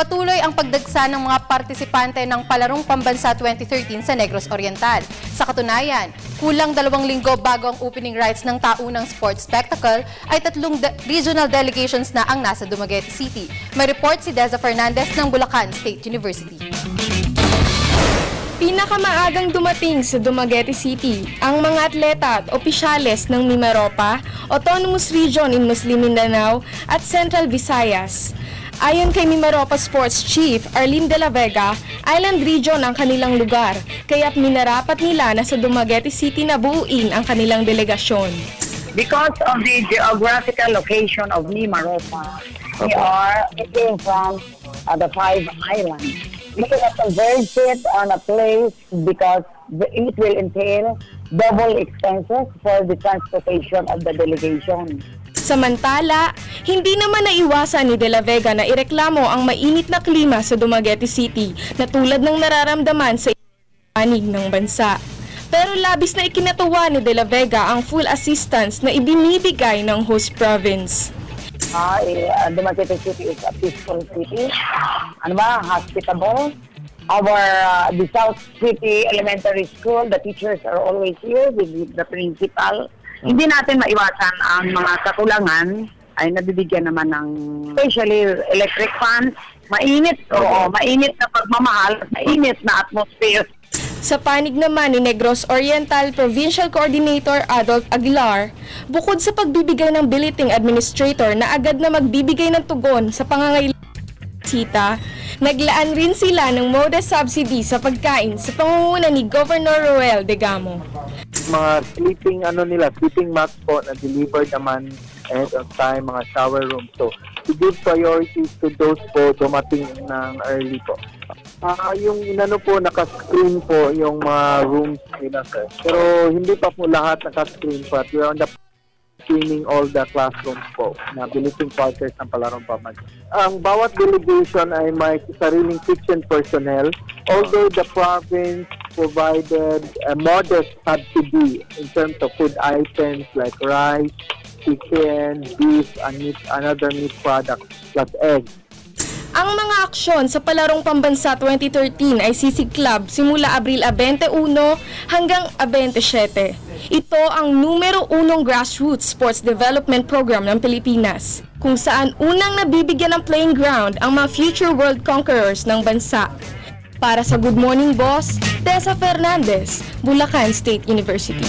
Patuloy ang pagdagsa ng mga partisipante ng Palarong Pambansa 2013 sa Negros Oriental. Sa katunayan, kulang 2 linggo bago ang opening rites ng taunang sports spectacle ay 3 regional delegations na ang nasa Dumaguete City. May report si Deza Fernandez ng Bulacan State University. Pinakamaagang dumating sa Dumaguete City ang mga atleta at opisyales ng Mimaropa, Autonomous Region in Muslim Mindanao at Central Visayas. Ayon kay Mimaropa Sports Chief Arlene De La Vega, Island Region ang kanilang lugar, kaya't minarapat nila na sa Dumaguete City na buuin ang kanilang delegasyon. Because of the geographical location of Mimaropa, we are in from the 5 islands. We cannot converge it on a place because it will entail double expenses for the transportation of the delegation. Samantala, hindi naman naiwasan ni De La Vega na ireklamo ang mainit na klima sa Dumaguete City na tulad ng nararamdaman sa panig ng bansa. Pero labis na ikinatuwa ni De La Vega ang full assistance na ibinibigay ng host province. Dumaguete City is a peaceful city. Hospitable. The South City Elementary School, the teachers are always here with the principal. Hindi natin maiwasan ang mga kakulangan ay nabibigyan naman ng especially electric fans. Mainit, mainit na pagmamahal, mainit na atmosphere. Sa panig naman ni Negros Oriental Provincial Coordinator Adolf Aguilar, bukod sa pagbibigay ng billeting administrator na agad na magbibigay ng tugon sa pangangailangan ng sita, naglaan rin sila ng MODA subsidy sa pagkain sa pangunguna ni Governor Roel Degamo. Mga sleeping mats po na delivered naman ahead of time, mga shower rooms. So, to give priorities to those po dumating ng early po. Yung naka-screen po yung mga rooms nila, sir. Pero hindi pa po lahat naka-screen po. We're on the screening all the classrooms po na billeting quarters ng Palarong Pambansa. Ang bawat delegation ay may sariling kitchen personnel, although the province provided a modest subsidy in terms of food items like rice, chicken, beef, and other meat products plus eggs. Ang mga aksyon sa Palarong Pambansa 2013 ay sisiklab simula Abril 21 hanggang 27. Ito ang numero 1 grassroots sports development program ng Pilipinas, kung saan unang nabibigyan ng playing ground ang mga future world conquerors ng bansa. Para sa Good Morning Boss, Deza Fernandez, Bulacan State University.